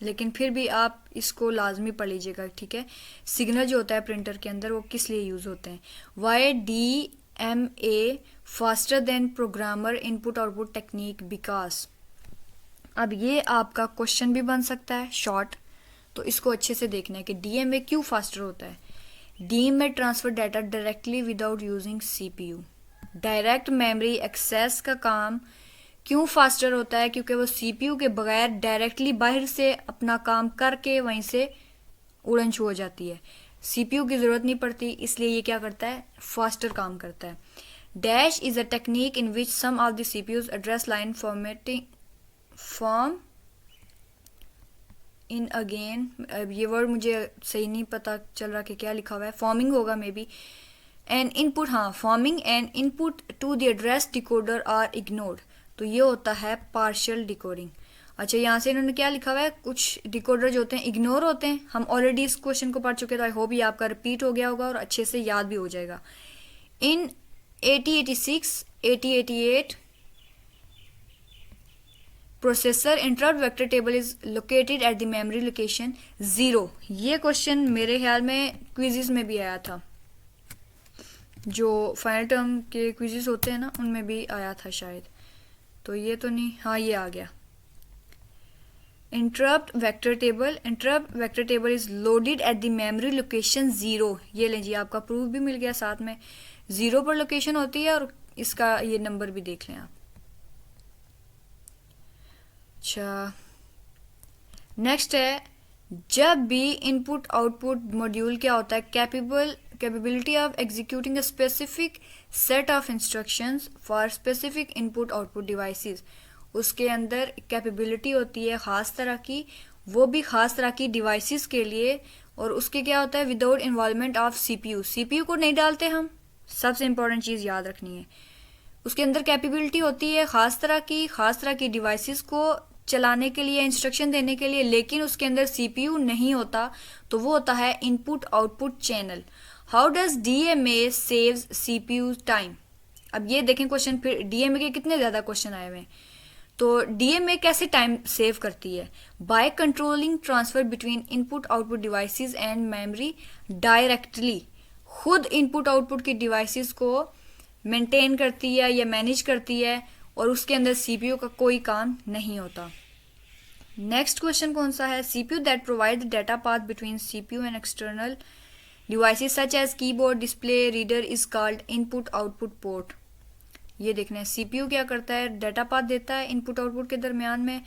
लेकिन फिर भी आप इसको लाजमी पढ़ लीजिएगा, ठीक है। सिग्नल जो होता है प्रिंटर के अंदर वो किस लिए यूज़ होते हैं। YDMA faster than programmer input output technique because. अब ये आपका क्वेश्चन भी बन सकता है शॉर्ट, तो इसको अच्छे से देखना है कि DMA क्यों फास्टर होता है। DMA transfer data directly without using CPU। Direct memory access का काम क्यों फास्टर होता है, क्योंकि वो CPU के बगैर डायरेक्टली बाहर से अपना काम करके वहीं से उड़न छू हो जाती है। CPU की ज़रूरत नहीं पड़ती, इसलिए ये क्या करता है, फास्टर काम करता है। Dash is a technique in which some of the CPU's address line form in again. अब ये वर्ड मुझे सही नहीं पता चल रहा कि क्या लिखा हुआ है, फॉर्मिंग होगा मे बी। एंड इनपुट, हाँ, forming and input to the address decoder are ignored, तो ये होता है पार्शियल डिकोडिंग। अच्छा, यहाँ से इन्होंने क्या लिखा हुआ है, कुछ डिकोडर जो होते हैं इग्नोर होते हैं। हम ऑलरेडी इस क्वेश्चन को पढ़ चुके हैं, तो आई होप ये आपका रिपीट हो गया होगा और अच्छे से याद भी हो जाएगा। इन 8086, 8088 processor interrupt vector table is located at the memory location 0। ये क्वेश्चन मेरे ख्याल में क्विज़ेस में भी आया था, जो फाइनल टर्म के क्विज़ेस होते हैं ना, उनमें भी आया था शायद। तो ये तो नहीं, हाँ ये आ गया। Interrupt vector table is loaded at the memory location 0। ये लें जी, आपका प्रूफ भी मिल गया साथ में। 0 पर लोकेशन होती है और इसका ये नंबर भी देख लें आप। अच्छा, नेक्स्ट है, जब भी इनपुट आउटपुट मॉड्यूल क्या होता है, capability of executing a specific set of instructions for specific input output devices. उसके अंदर कैपेबिलिटी होती है ख़ास तरह की, वो भी ख़ास तरह की डिवाइसेस के लिए, और उसके क्या होता है, विदाउट इन्वॉल्वमेंट ऑफ CPU को नहीं डालते हम, सबसे इंपॉर्टेंट चीज़ याद रखनी है। उसके अंदर कैपेबिलिटी होती है ख़ास तरह की डिवाइसेस को चलाने के लिए, इंस्ट्रक्शन देने के लिए, लेकिन उसके अंदर CPU नहीं होता, तो वो होता है input output channel. How does DMA saves CPU time. अब ये देखें क्वेश्चन, फिर DMA के कितने ज़्यादा क्वेश्चन आए हुए हैं। तो DMA कैसे टाइम सेव करती है, by controlling transfer between input output devices and memory directly. खुद इनपुट आउटपुट की डिवाइसेस को मेंटेन करती है या मैनेज करती है, और उसके अंदर CPU का कोई काम नहीं होता। नेक्स्ट क्वेश्चन कौन सा है, CPU that provide the data path between CPU and external devices such as keyboard, display, reader is called input output port. ये देखना है, CPU क्या करता है, डाटा पाथ देता है इनपुट आउटपुट के दरमियान में,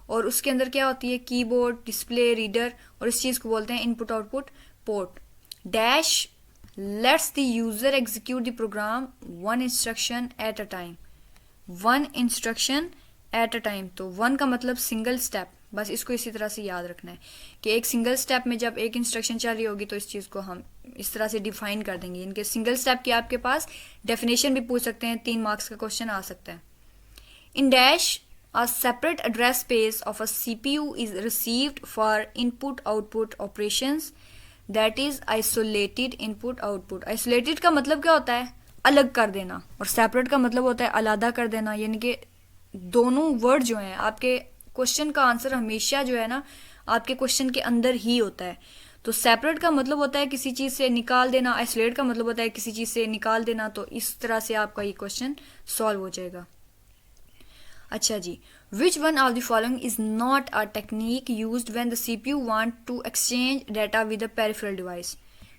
और उसके अंदर क्या होती है, कीबोर्ड, डिस्प्ले, रीडर, और इस चीज़ को बोलते हैं input output port. Dash let's the user execute the programme one instruction at a time. One instruction at a time, तो वन का मतलब सिंगल स्टेप, बस इसको इसी तरह से याद रखना है कि एक सिंगल स्टेप में जब एक इंस्ट्रक्शन चल रही होगी तो इस चीज़ को हम इस तरह से डिफाइन कर देंगे। इनके सिंगल स्टेप की आपके पास डेफिनेशन भी पूछ सकते हैं, 3 मार्क्स का क्वेश्चन आ सकता है। In dash a separate address space of a CPU is received for input output operations that is isolated input output. Isolated का मतलब क्या होता है, अलग कर देना, और सेपरेट का मतलब होता है अलहदा कर देना, यानी कि दोनों वर्ड जो हैं, आपके क्वेश्चन का आंसर हमेशा जो है ना आपके क्वेश्चन के अंदर ही होता है। तो सेपरेट का मतलब होता है किसी चीज़ से निकाल देना, आइसोलेट का मतलब होता है किसी चीज़ से निकाल देना। तो इस तरह से आपका ये क्वेश्चन सॉल्व हो जाएगा। अच्छा जी, which one of the following is not a technique used when the CPU want to exchange data with a peripheral device?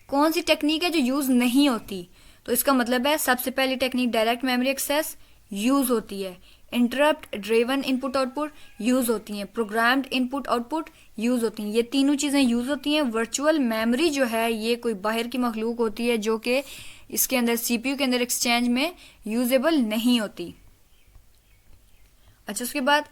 कौन सी टेक्निक है जो यूज नहीं होती? तो इसका मतलब है सबसे पहली technique direct memory access use होती है, interrupt driven input output use होती हैं, प्रोग्राम्ड इनपुट आउटपुट यूज होती हैं। ये तीनों चीज़ें यूज होती हैं। वर्चुअल मेमोरी जो है ये कोई बाहर की मखलूक होती है जो कि इसके अंदर सीपीयू के अंदर एक्सचेंज में यूजेबल नहीं होती। अच्छा, उसके बाद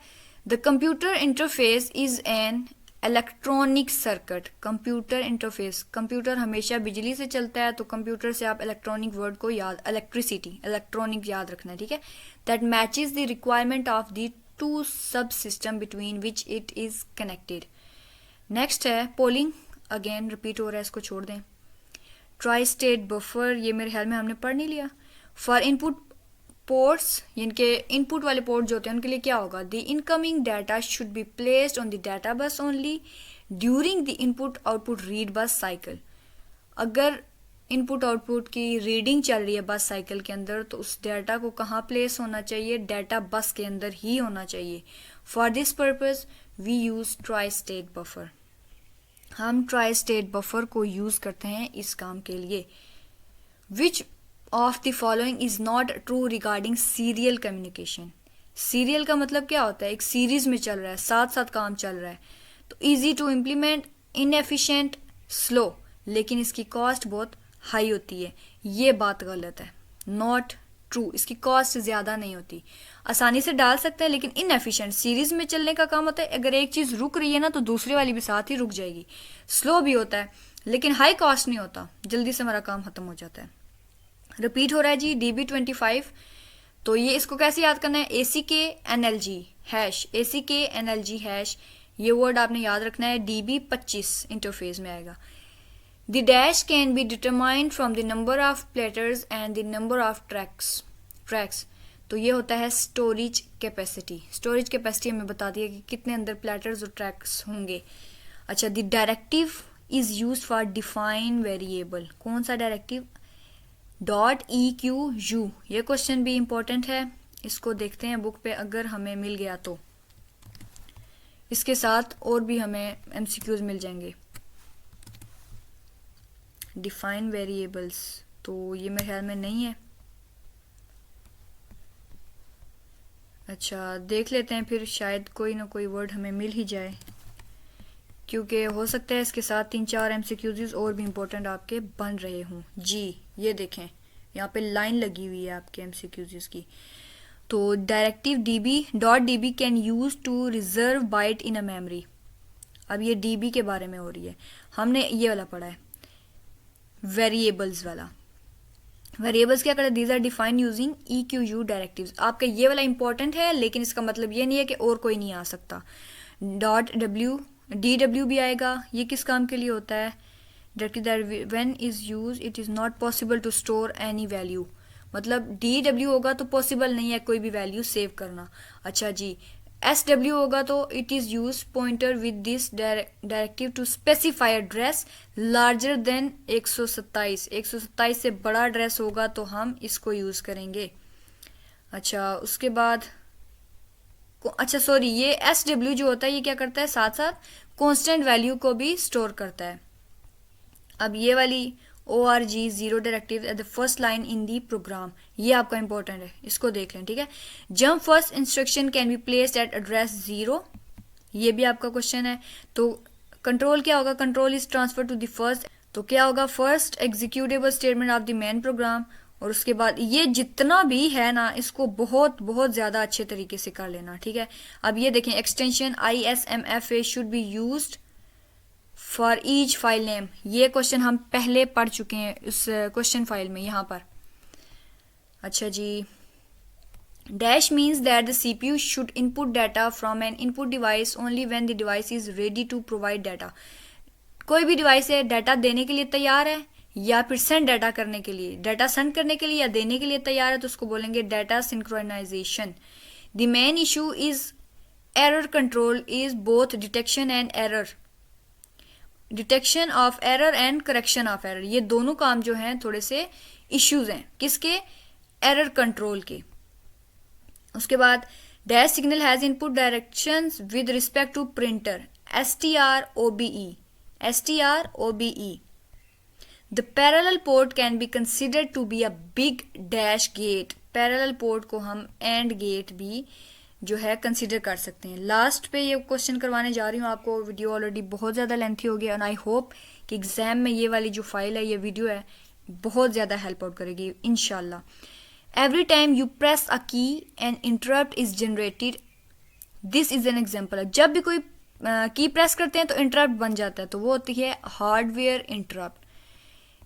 the computer interface is an electronic circuit. Computer interface, computer हमेशा बिजली से चलता है, तो कंप्यूटर से आप इलेक्ट्रॉनिक वर्ड को याद, इलेक्ट्रिसिटी, इलेक्ट्रॉनिक याद रखना है, ठीक है। That matches the requirement of the two subsystem between which it is connected. Next है पोलिंग, अगेन रिपीट हो रहा है, इसको छोड़ दें। ट्राई स्टेट बफर, ये मेरे ख्याल में हमने पढ़ नहीं लिया। फॉर इनपुट पोर्ट्स, इनके इनपुट वाले पोर्ट जो होते हैं उनके लिए क्या होगा? The incoming data should be placed on the data बस only during the input output read बस साइकिल। अगर इनपुट आउटपुट की रीडिंग चल रही है बस साइकिल के अंदर, तो उस डाटा को कहाँ प्लेस होना चाहिए? डाटा बस के अंदर ही होना चाहिए। For this purpose we use tri state buffer. हम ट्राई स्टेट बफर को यूज करते हैं इस काम के लिए। Which of the following is not true regarding serial communication. Serial का मतलब क्या होता है? एक सीरीज में चल रहा है, साथ साथ काम चल रहा है, तो easy to implement, inefficient, slow, लेकिन इसकी कॉस्ट बहुत हाई होती है। ये बात गलत है, नॉट ट्रू। इसकी कॉस्ट ज़्यादा नहीं होती, आसानी से डाल सकते हैं, लेकिन इनएफिशिएंट, सीरीज में चलने का काम होता है, अगर एक चीज़ रुक रही है ना तो दूसरी वाली भी साथ ही रुक जाएगी। स्लो भी होता है लेकिन हाई कॉस्ट नहीं होता, जल्दी से हमारा काम खत्म हो जाता है। रिपीट हो रहा है जी DB25। तो ये इसको कैसे याद करना है? ACK-NLG हैश, ACK-NLG हैश, ये वर्ड आपने याद रखना है। DB25 इंटरफेस में आएगा। The dash can be determined from the number of platters and the number of tracks. तो ये होता है स्टोरेज कैपेसिटी। स्टोरेज कैपेसिटी हमें बता दिया कि कितने अंदर प्लेटर्स और ट्रैक्स होंगे। अच्छा, the directive is use for define variable. कौन सा डायरेक्टिव? .EQU। ये क्वेश्चन भी इंपॉर्टेंट है, इसको देखते हैं बुक पे अगर हमें मिल गया तो। इसके साथ और भी हमें MCQs मिल जाएंगे। डिफाइन वेरिएबल्स, तो ये मेरे ख्याल में नहीं है। अच्छा, देख लेते हैं फिर, शायद कोई ना कोई वर्ड हमें मिल ही जाए, क्योंकि हो सकता है इसके साथ 3-4 MCQs और भी इम्पोर्टेंट आपके बन रहे हों। जी ये देखें, यहाँ पे लाइन लगी हुई है आपके MCQs की। तो directive DB can use to reserve byte in a memory. अब ये DB के बारे में हो रही है, हमने ये वाला पढ़ा है वेरिएबल्स वाला। वेरिएबल्स क्या करते हैं? These are defined using EQU directives. आपका ये वाला इंपॉर्टेंट है, लेकिन इसका मतलब ये नहीं है कि और कोई नहीं आ सकता। DW भी आएगा, ये किस काम के लिए होता है? Directive that when is use it is not possible to store any value. मतलब DW होगा तो पॉसिबल नहीं है कोई भी वैल्यू सेव करना। अच्छा जी, SW होगा तो it is use pointer with this directive to specify address larger than 127। 127 से बड़ा एड्रेस होगा तो हम इसको यूज करेंगे। अच्छा, उसके बाद अच्छा सॉरी, ये SW जो होता है ये क्या करता है? साथ साथ कांस्टेंट वैल्यू को भी स्टोर करता है। अब ये वाली ORG 0 directive at the first line in the program, ये आपका इंपॉर्टेंट है, इसको देख लें, ठीक है। Jump first instruction can be placed at address 0, ये भी आपका क्वेश्चन है। तो कंट्रोल क्या होगा? Control is transfer to the first, तो क्या होगा? First executable statement of the main program. और उसके बाद ये जितना भी है ना, इसको बहुत बहुत ज़्यादा अच्छे तरीके से कर लेना, ठीक है। अब ये देखें, extension ISMFA should be used for each file name. ये क्वेश्चन हम पहले पढ़ चुके हैं इस क्वेश्चन फाइल में, यहाँ पर। अच्छा जी, dash means that the CPU should input data from an input device only when the device is ready to provide data. कोई भी डिवाइस है डाटा देने के लिए तैयार है या फिर सेंड डाटा करने के लिए, डाटा सेंड करने के लिए या देने के लिए तैयार है, तो उसको बोलेंगे data synchronization. The main issue is error control is both detection and error, detection of error and correction of error. ये दोनों काम जो हैं थोड़े से इश्यूज हैं, किसके? एरर कंट्रोल के। उसके बाद dash signal has input directions with respect to printer, STROBE, STROBE। The parallel port can be considered to be a big dash gate। Parallel port को हम एंड गेट भी जो है कंसिडर कर सकते हैं। लास्ट पे ये क्वेश्चन करवाने जा रही हूँ आपको, वीडियो ऑलरेडी बहुत ज़्यादा लेंथी हो गया, एंड आई होप कि एग्जाम में ये वाली जो फाइल है, ये वीडियो है, बहुत ज़्यादा हेल्प आउट करेगी इंशाल्लाह। एवरी टाइम यू प्रेस अ की and interrupt is generated, this is an example है। जब भी कोई की प्रेस करते हैं तो इंटरप्ट बन जाता है, तो वो होती है हार्डवेयर इंटरप्ट।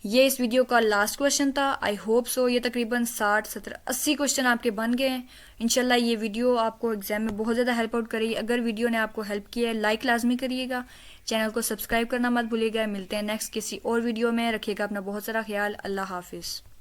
ये इस वीडियो का लास्ट क्वेश्चन था। आई होप सो ये तकरीबन 60, 70, 80 क्वेश्चन आपके बन गए हैं। इंशाल्लाह ये वीडियो आपको एग्जाम में बहुत ज़्यादा हेल्प आउट करेगी। अगर वीडियो ने आपको हेल्प किया है, लाइक लाजमी करिएगा, चैनल को सब्सक्राइब करना मत भूलिएगा। मिलते हैं नेक्स्ट किसी और वीडियो में। रखिएगा अपना बहुत सारा ख्याल। अल्लाह हाफिज़।